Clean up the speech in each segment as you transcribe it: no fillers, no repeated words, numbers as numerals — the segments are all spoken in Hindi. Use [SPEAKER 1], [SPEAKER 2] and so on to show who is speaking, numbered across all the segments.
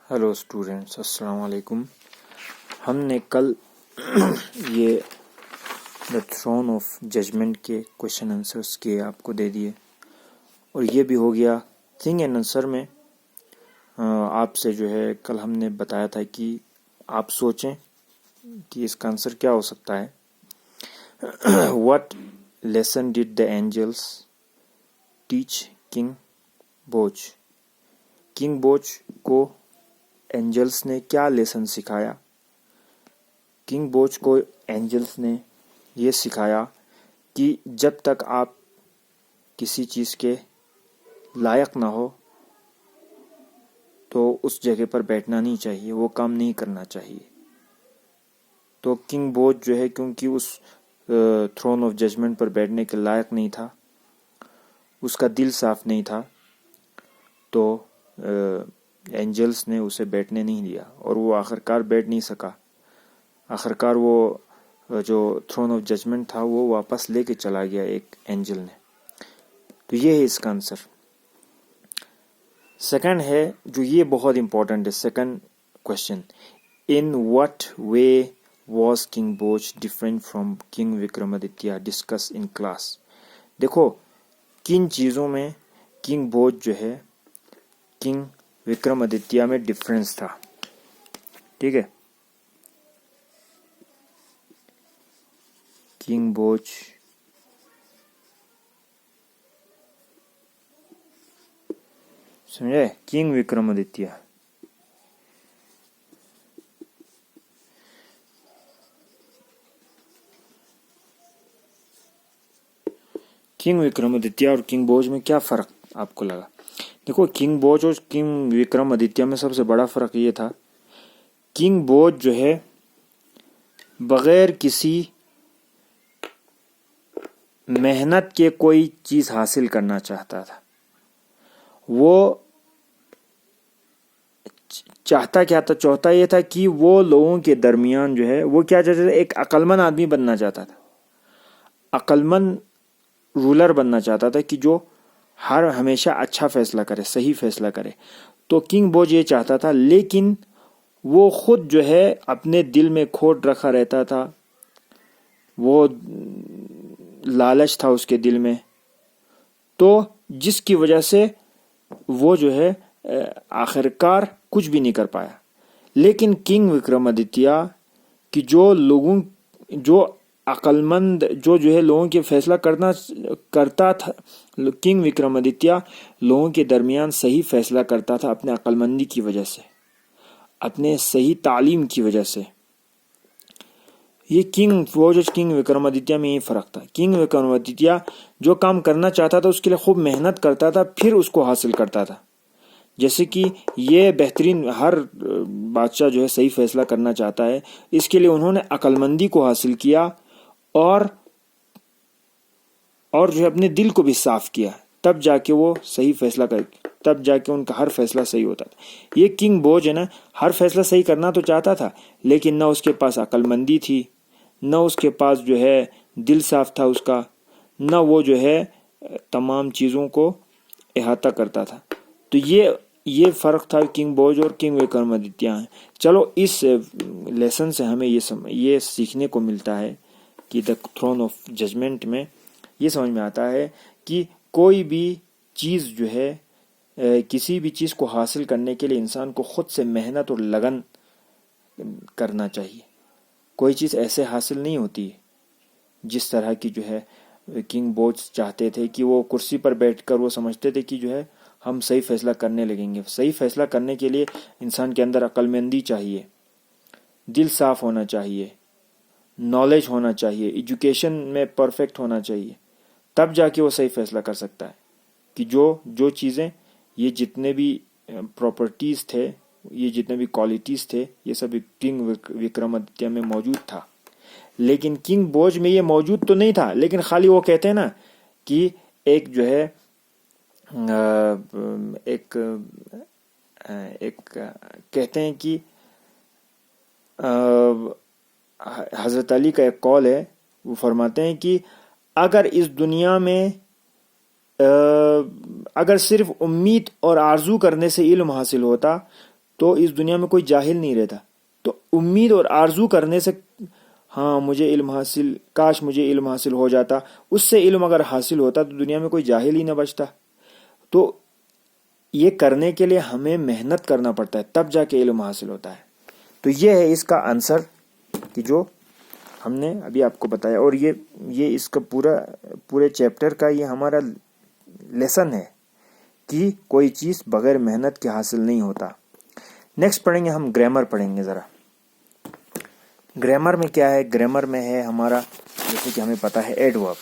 [SPEAKER 1] हेलो स्टूडेंट्स, अस्सलाम वालेकुम। हमने कल ये द थ्रोन ऑफ जजमेंट के क्वेश्चन आंसर्स के आपको दे दिए और ये भी हो गया थिंग एंड आंसर में। आपसे जो है कल हमने बताया था कि आप सोचें कि इसका आंसर क्या हो सकता है। What lesson did the angels teach king Boz? King Boz को एंजल्स ने क्या लेसन सिखाया? किंग बोज को एंजल्स ने ये सिखाया कि जब तक आप किसी चीज़ के लायक ना हो तो उस जगह पर बैठना नहीं चाहिए, वो काम नहीं करना चाहिए। तो किंग बोज जो है, क्योंकि उस थ्रोन ऑफ जजमेंट पर बैठने के लायक नहीं था, उसका दिल साफ नहीं था, तो एंजल्स ने उसे बैठने नहीं दिया और वो आखिरकार बैठ नहीं सका। आखिरकार वो जो थ्रोन ऑफ जजमेंट था वो वापस लेके चला गया एक एंजल ने। तो ये है इसका आंसर। सेकंड है जो ये बहुत इंपॉर्टेंट है, second question, in what way was king Bhoj different from king Vikramaditya discuss in class? देखो, किन चीज़ों में किंग बोज जो है किंग विक्रमादित्य में डिफरेंस था। ठीक है, किंग बोज समझे, किंग विक्रमादित्य। किंग विक्रमादित्य और किंग बोज में क्या फर्क आपको लगा? देखो, किंग बोज और किंग विक्रमादित्य में सबसे बड़ा फर्क ये था, किंग बोज जो है बगैर किसी मेहनत के कोई चीज हासिल करना चाहता था। वो चाहता क्या था? चाहता ये था कि वो लोगों के दरमियान जो है वो क्या चाहता था, एक अक्लमंद आदमी बनना चाहता था, अक्लमंद रूलर बनना चाहता था कि जो हर हमेशा अच्छा फैसला करे, सही फैसला करे। तो किंग बोज ये चाहता था, लेकिन वो खुद जो है अपने दिल में खोट रखा रहता था, वो लालच था उसके दिल में, तो जिसकी वजह से वो जो है आखिरकार कुछ भी नहीं कर पाया। लेकिन किंग विक्रमादित्य की जो अक्लमंद जो है लोगों के फैसला करता था, किंग विक्रमादित्य लोगों के दरमियान सही फैसला करता था अपने अक्लमंदी की वजह से, अपने सही तालीम की वजह से। ये किंग विक्रमादित्य में ये फर्क था। किंग विक्रमादित्य जो काम करना चाहता था उसके लिए खूब मेहनत करता था, फिर उसको हासिल करता था। जैसे कि ये बेहतरीन, हर बादशाह जो है सही फैसला करना चाहता है, इसके लिए उन्होंने अक्लमंदी को हासिल किया और जो है अपने दिल को भी साफ किया, तब जाके वो सही फैसला कर, तब जाके उनका हर फैसला सही होता था। ये किंग बोज है ना, हर फैसला सही करना तो चाहता था, लेकिन न उसके पास अक्लमंदी थी, न उसके पास जो है दिल साफ था उसका, न वो जो है तमाम चीज़ों को अहाता करता था। तो ये फर्क था किंग बोज और किंग विक्रमादित्य है। चलो, इस लेसन से हमें ये सीखने को मिलता है कि द थ्रोन ऑफ जजमेंट में ये समझ में आता है कि कोई भी चीज़ जो है, किसी भी चीज़ को हासिल करने के लिए इंसान को खुद से मेहनत और लगन करना चाहिए। कोई चीज़ ऐसे हासिल नहीं होती जिस तरह की जो है किंग बोज चाहते थे कि वो कुर्सी पर बैठकर वो समझते थे कि जो है हम सही फैसला करने लगेंगे। सही फैसला करने के लिए इंसान के अंदर अक्लमंदी चाहिए, दिल साफ होना चाहिए, नॉलेज होना चाहिए, एजुकेशन में परफेक्ट होना चाहिए, तब जाके वो सही फैसला कर सकता है कि जो चीज़ें, ये जितने भी प्रॉपर्टीज़ थे, ये जितने भी क्वालिटीज़ थे, ये सब किंग विक्रमादित्य में मौजूद था। लेकिन किंग बोज में ये मौजूद तो नहीं था, लेकिन खाली वो कहते हैं ना कि एक जो है एक कहते हैं कि हज़रत अली का एक कौल है, वो फरमाते हैं कि अगर इस दुनिया में अगर सिर्फ उम्मीद और आरजू करने से इल्म हासिल होता तो इस दुनिया में कोई जाहिल नहीं रहता। तो उम्मीद और आरजू करने से, हाँ मुझे इल्म हासिल, काश मुझे इल्म हासिल हो जाता, उससे इल्म अगर हासिल होता तो दुनिया में कोई जाहिल ही ना बचता। तो ये करने के लिए हमें मेहनत करना पड़ता है, तब जाके इल्म हासिल होता है। तो ये है इसका आंसर कि जो हमने अभी आपको बताया। और ये इसका पूरे चैप्टर का ये हमारा लेसन है कि कोई चीज़ बगैर मेहनत के हासिल नहीं होता। नेक्स्ट पढ़ेंगे हम ग्रामर पढ़ेंगे ज़रा। ग्रामर में क्या है? ग्रामर में है हमारा, जैसे कि हमें पता है एडवर्ब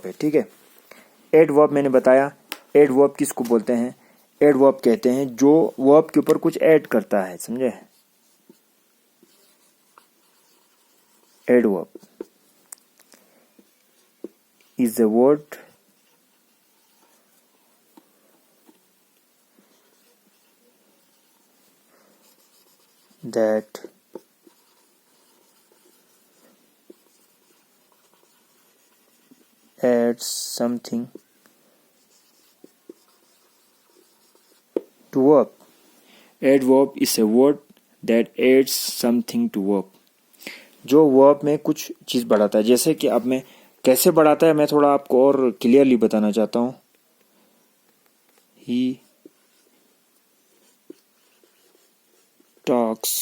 [SPEAKER 1] है, ठीक है। एडवर्ब मैंने बताया, एडवर्ब किसको बोलते हैं? एडवर्ब कहते हैं जो वर्ब के ऊपर कुछ ऐड करता है, समझे? Adverb is a word that adds something to verb. Adverb is a word that adds something to verb. जो verb में कुछ चीज़ बढ़ाता है। जैसे कि अब मैं कैसे बढ़ाता है मैं थोड़ा आपको और क्लियरली बताना चाहता हूँ। He talks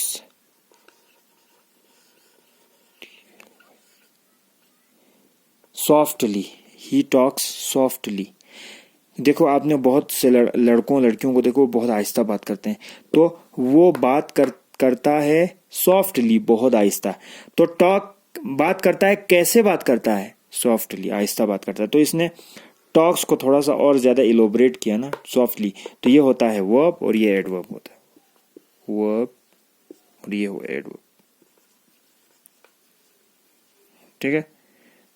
[SPEAKER 1] softly. He talks softly. देखो आपने बहुत से लड़कों लड़कियों को देखो बहुत आहिस्ता बात करते हैं, तो वो बात करता है सॉफ्टली, बहुत आहिस्ता। तो टॉक बात करता है, कैसे बात करता है? सॉफ्टली, आहिस्ता बात करता है। तो इसने टॉक्स को थोड़ा सा और ज्यादा इलोबरेट किया ना, सॉफ्टली। तो ये होता है वर्ब और ये एडवर्ब होता है। वर्ब और ये हो एडवर्ब, ठीक है।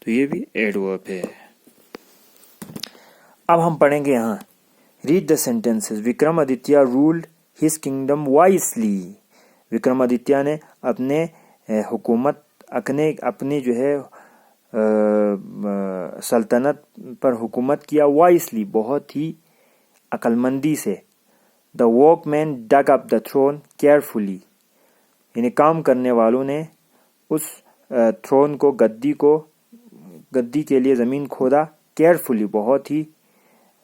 [SPEAKER 1] तो ये भी एडवर्ब है। अब हम पढ़ेंगे यहाँ, read the sentences. Vikramaditya ruled his kingdom wisely. Vikramaditya ने अपने हुकूमत अपनी जो है सल्तनत पर हुकूमत किया, वाइसली, बहुत ही अक्लमंदी से। The workman dug up the throne carefully. यानी काम करने वालों ने उस थ्रोन को, गद्दी के लिए ज़मीन खोदा, केयरफुली, बहुत ही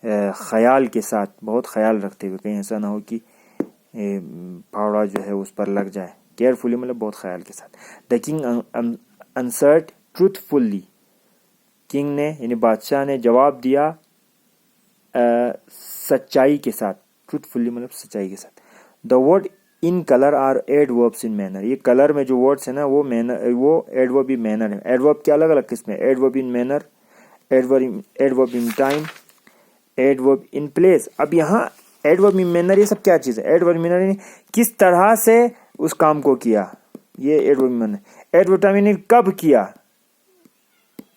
[SPEAKER 1] ख्याल के साथ, बहुत ख्याल रखते हुए, कहीं ऐसा ना हो कि फावड़ा जो है उस पर लग जाए। केयरफुली मतलब बहुत ख्याल के साथ। The king answered truthfully. King ने यानी बादशाह ने जवाब दिया सच्चाई के साथ। ट्रूथफुली मतलब सच्चाई के साथ। The word in colour are adverbs in manner. ये कलर में जो वर्ड्स है ना वो एडवर्ब इन मैनर है। एडवर्ब के अलग अलग किस्में, adverb in manner, adverb in time, adverb in place. अब यहाँ एडवर्ब इन मैनर ये सब क्या चीज़ है? एडवर्ब इन मैनर किस तरह से उस काम को किया, ये adverb in manner. Adverb time यानी कब किया,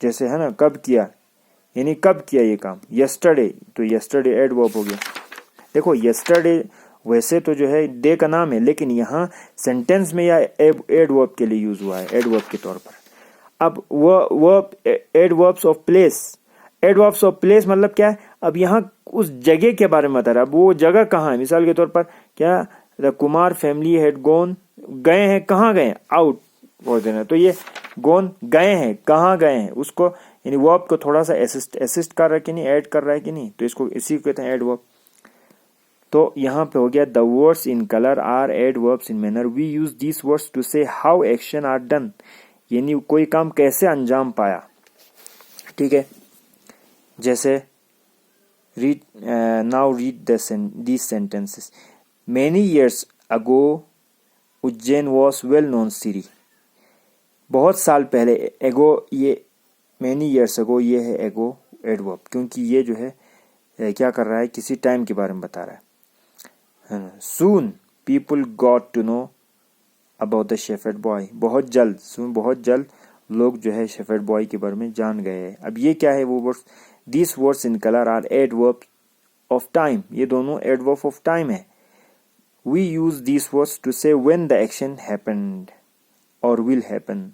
[SPEAKER 1] जैसे है ना कब किया, यानी कब किया ये काम। यस्टरडे, तो यस्टरडे एडवर्ब हो गया। देखो यस्टरडे वैसे तो जो है डे का नाम है, लेकिन यहाँ सेंटेंस में यह एडवर्ब के लिए यूज हुआ है, एडवर्ब के तौर पर। अब वो adverbs of place. Adverbs of place मतलब क्या है? अब यहाँ उस जगह के बारे में बता रहा है। अब वो जगह कहाँ है? मिसाल के तौर पर क्या, the Kumar family had gone, गए हैं, कहाँ गए? आउट बोल देना। तो ये गॉन, गए हैं, कहाँ गए हैं, उसको यानी वर्ब को थोड़ा सा असिस्ट कर रहा है कि नहीं, ऐड कर रहा है कि नहीं, तो इसको इसी को कहते हैं एडवर्ब। तो यहाँ पे हो गया the words in colour are adverbs in manner. We use this words to say how action are done, यानी कोई काम कैसे अंजाम पाया, ठीक है। जैसे read now read these sentences. Many years ago Ujjain was well known city. बहुत साल पहले, एगो, ये मेनी ईयर्स अगो, ये है एगो एडवर्ब, क्योंकि ये जो है क्या कर रहा है, किसी टाइम के बारे में बता रहा है ना। Soon people got to know about the shepherd boy. बहुत जल्द लोग जो है शेफर्ड बॉय के बारे में जान गए हैं। अब ये क्या है वो words? This words in colour are adverb of time. ये दोनों एडवर्ब ऑफ टाइम है। We use this words to say when the action happened और विल हैपन।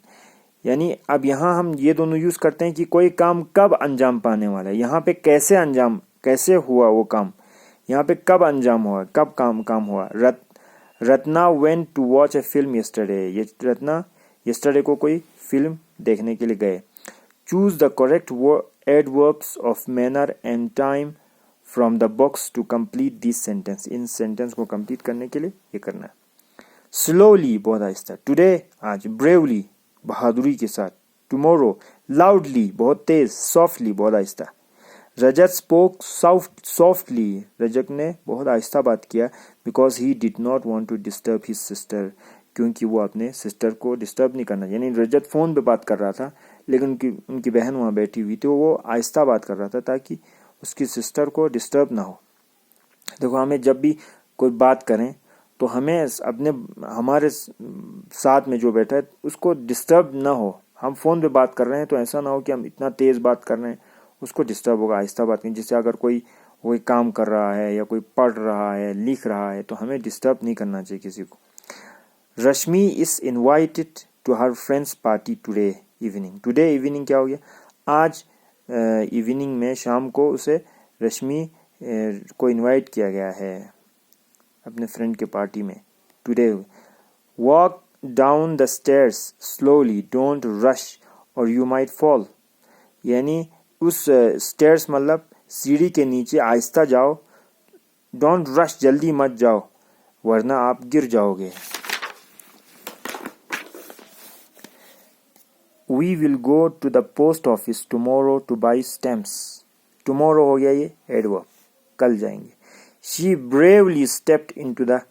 [SPEAKER 1] यानी अब यहाँ हम ये दोनों यूज करते हैं कि कोई काम कब अंजाम पाने वाला है। यहाँ पे कैसे हुआ वो काम, यहाँ पे कब अंजाम हुआ, कब काम हुआ। Ratna went to watch a film yesterday, ये रत्ना यस्टरडे को कोई फिल्म देखने के लिए गए। Choose the correct adverbs of manner and time from the box to complete this sentence, इन सेंटेंस को कंप्लीट करने के लिए ये करना है। स्लोली बहुत आहिस्ता, टुडे आज, ब्रेवली बहादुरी के साथ, टुमारो लाउडली बहुत तेज, सॉफ्टली बहुत आहिस्ता। रजत स्पोक सॉफ्टली, रजत ने बहुत आहिस्ता बात किया, because he did not want to disturb his sister, क्योंकि वो अपने सिस्टर को डिस्टर्ब नहीं करना। यानी रजत फोन पे बात कर रहा था, लेकिन उनकी बहन वहाँ बैठी हुई थी, वो आहिस्ता बात कर रहा था ताकि उसकी सिस्टर को डिस्टर्ब ना हो। देखो, हमें जब भी कोई बात करें तो हमें हमारे साथ में जो बैठा है उसको डिस्टर्ब ना हो। हम फोन पे बात कर रहे हैं तो ऐसा ना हो कि हम इतना तेज बात कर रहे हैं, उसको डिस्टर्ब होगा। आहिस्ता बात करें, जिससे अगर कोई काम कर रहा है या कोई पढ़ रहा है, लिख रहा है, तो हमें डिस्टर्ब नहीं करना चाहिए किसी को। Rashmi is invited to her friends party today evening, today evening क्या हो गया, आज इवनिंग में, शाम को उसे रश्मि को इनवाइट किया गया है अपने फ्रेंड के पार्टी में। Today walk down the stairs slowly, don't rush और यू माइट फॉल, यानी उस स्टेयर्स मतलब सीढ़ी के नीचे आहिस्ता जाओ, डोंट रश जल्दी मत जाओ वरना आप गिर जाओगे। We will go to the post office tomorrow to buy stamps, tomorrow हो गया ये एडवर्ब, कल जाएंगे। She bravely stepped into the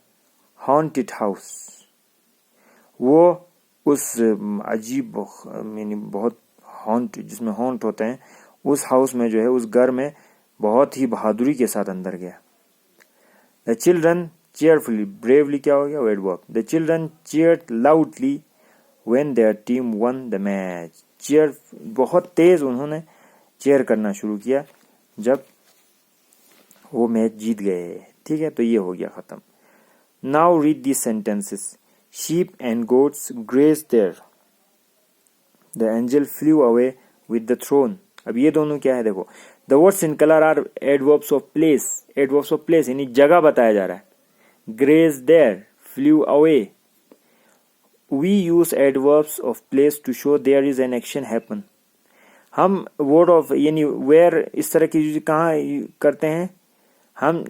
[SPEAKER 1] haunted house, वो उस अजीब यानी बहुत हॉन्ट, जिसमें हॉन्ट होते हैं, उस हाउस में जो है, उस घर में बहुत ही बहादुरी के साथ अंदर गया। द चिल्ड्रन चेयरफुली, ब्रेवली क्या हो गया, adverb. The children cheered loudly when their team won the match, cheer बहुत तेज उन्होंने चीयर करना शुरू किया जब वो मैच जीत गए। ठीक है, तो ये हो गया खत्म। Now read this sentences. Sheep and goats graze there, the angel flew away with the throne. अब ये दोनों क्या है, देखो, the words in colour are adverbs of place, adverbs of place यानी जगह बताया जा रहा है। Graze there, flew away. We use adverbs of place to show there is an action happen. हम वर्ड ऑफ यानी वेयर इस तरह की यूज कहाँ करते हैं, हम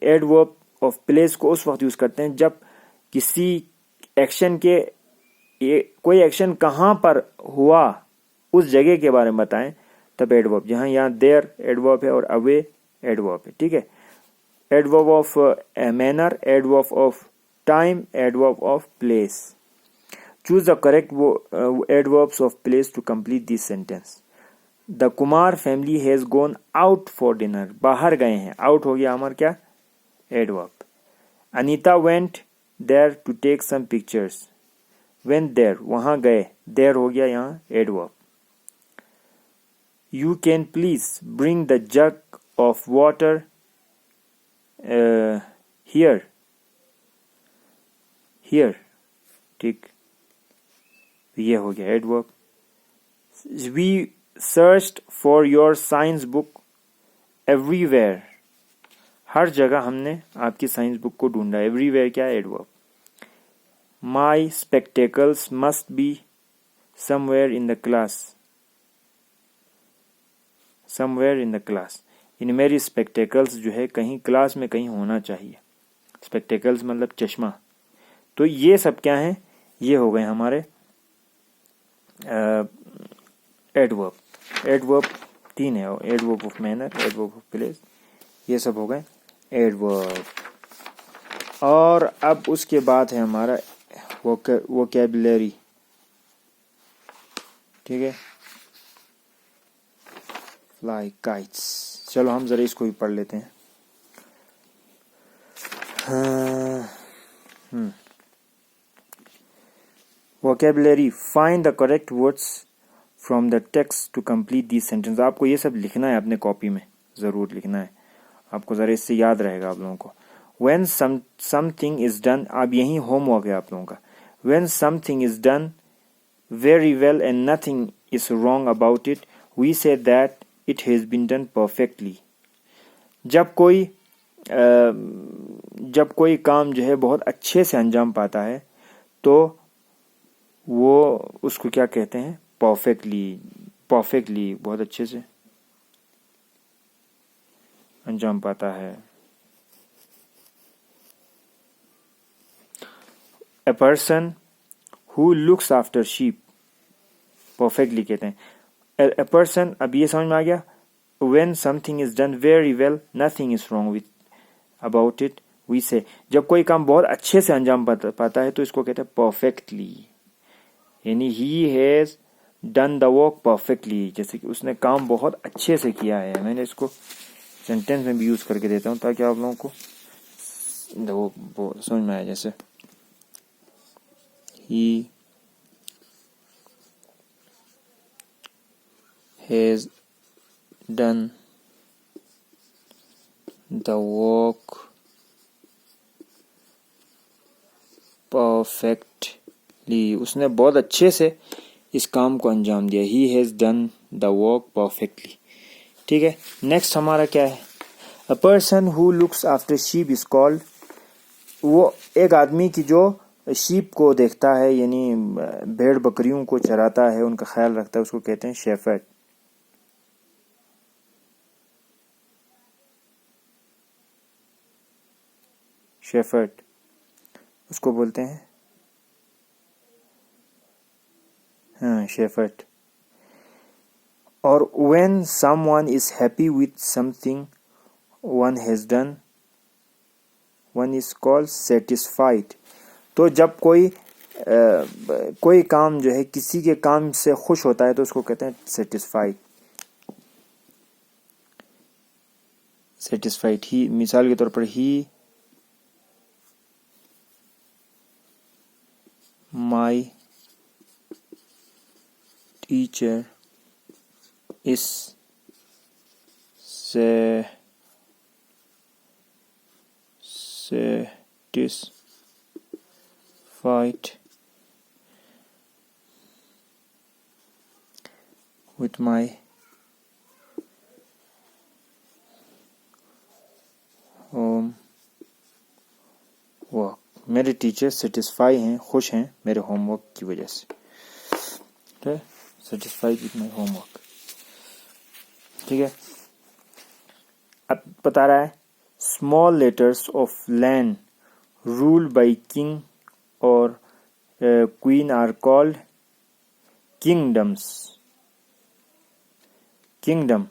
[SPEAKER 1] एडवर्ब ऑफ प्लेस को उस वक्त यूज करते हैं जब किसी एक्शन के कोई एक्शन कहाँ पर हुआ उस जगह के बारे में बताएं, तब एडवर्ब। जहां यहाँ देयर एडवर्ब है और अवे एडवर्ब है। ठीक है, adverb of manner, adverb of time, adverb of place. Choose the correct adverbs of place to complete this sentence. The Kumar family has gone out for dinner, बाहर गए हैं, आउट हो गया हमारा क्या, adverb. Anita went there to take some pictures, went there वहां गए, देयर हो गया यहाँ adverb. You can please bring the jug of water here, here, ठीक, ये हो गया adverb. We searched for your science book everywhere, हर जगह हमने आपकी साइंस बुक को ढूंढा, एवरीवेयर क्या है, adverb. My spectacles must be somewhere in the class, somewhere in the class, इन मेरी स्पेक्टेकल्स जो है कहीं क्लास में कहीं होना चाहिए। स्पेक्टेकल्स मतलब चश्मा। तो ये सब क्या है, ये हो गए हमारे एडवर्ब। एडवर्ब 3 है, adverb of manner, adverb of place, ये सब हो गए एडवर्ब। और अब उसके बाद है हमारा वोकैबुलरी। ठीक है, फ्लाई काइट्स, चलो हम जरा इसको भी पढ़ लेते हैं। Vocabulary, find the correct words from the text to complete this sentence. आपको ये सब लिखना है अपने कॉपी में, जरूर लिखना है, आपको जरा इससे याद रहेगा आप लोगों को। When something is done, अब यही होमवर्क है आप लोगों का। When something is done very well and nothing is wrong about it, we say that it has been done perfectly. जब कोई काम जो है बहुत अच्छे से अंजाम पाता है तो वो उसको क्या कहते हैं, परफेक्टली बहुत अच्छे से अंजाम पाता है। A person who looks after sheep, perfectly कहते हैं। A person, अब ये समझ में आ गया, when something is done very well, nothing is wrong with about it, we say, जब कोई काम बहुत अच्छे से अंजाम पाता है तो इसको कहते हैं परफेक्टली, यानी he has done the work perfectly, जैसे कि उसने काम बहुत अच्छे से किया है। मैंने इसको सेंटेंस में भी यूज करके देता हूँ ताकि आप लोगों को वो समझ में आए। जैसे he has done the work perfectly, उसने बहुत अच्छे से इस काम को अंजाम दिया। he has done the work perfectly। ठीक है, नेक्स्ट हमारा क्या है? A person who looks after sheep is called, वो एक आदमी की जो शीप को देखता है, यानी भेड़ बकरियों को चराता है, उनका ख्याल रखता है, उसको कहते हैं शेफर्ड। शेफर्ड उसको बोलते हैं, हाँ, शेफर्ड। और when someone is happy with something one has done, one is called satisfied। तो जब कोई काम जो है किसी के काम से खुश होता है तो उसको कहते हैं सेटिस्फाइड। सेटिस्फाइड ही, मिसाल के तौर पर ही my teacher is satisfied with my homework। मेरे टीचर सेटिस्फाई हैं, खुश हैं मेरे होमवर्क की वजह से। ठीक है, सेटिस्फाइड विथ माई होमवर्क। ठीक है, अब बता रहा है small letters of land rule by king और queen are called kingdoms. Kingdom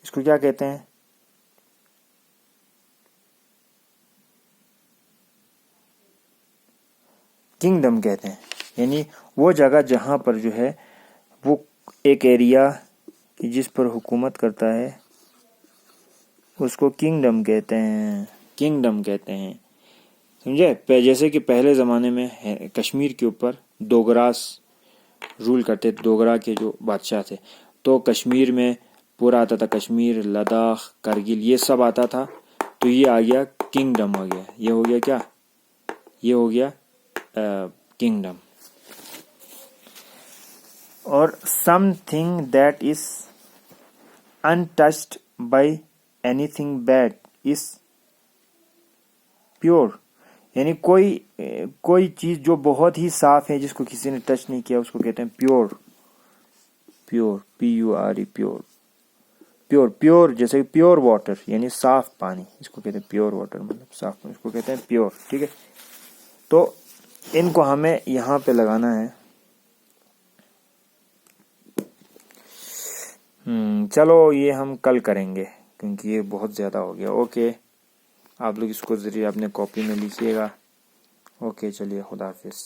[SPEAKER 1] इसको क्या कहते हैं? किंगडम कहते हैं, यानी वो जगह जहां पर जो है वो एक एरिया जिस पर हुकूमत करता है उसको किंगडम कहते हैं। किंगडम कहते हैं, समझे? जैसे कि पहले ज़माने में कश्मीर के ऊपर डोगरास रूल करते थे, डोगरा के जो बादशाह थे, तो कश्मीर में पूरा आता था, कश्मीर, लद्दाख, करगिल, ये सब आता था। तो ये आ गया किंगडम, आ गया, ये हो गया क्या? ये हो गया किंगडम। और something that is untouched by anything bad is pure, यानी कोई चीज जो बहुत ही साफ है, जिसको किसी ने टच नहीं किया, उसको कहते हैं pure. Pure, PURE, pure. Pure pure जैसे प्योर वाटर, यानी साफ पानी, इसको कहते हैं प्योर वाटर, मतलब साफ पानी, इसको कहते हैं प्योर। ठीक है, तो इनको हमें यहाँ पे लगाना है। चलो ये हम कल करेंगे क्योंकि ये बहुत ज़्यादा हो गया। ओके, आप लोग इसको ज़रिए अपने कॉपी में लिखिएगा। ओके, चलिए, खुदा हाफिज़।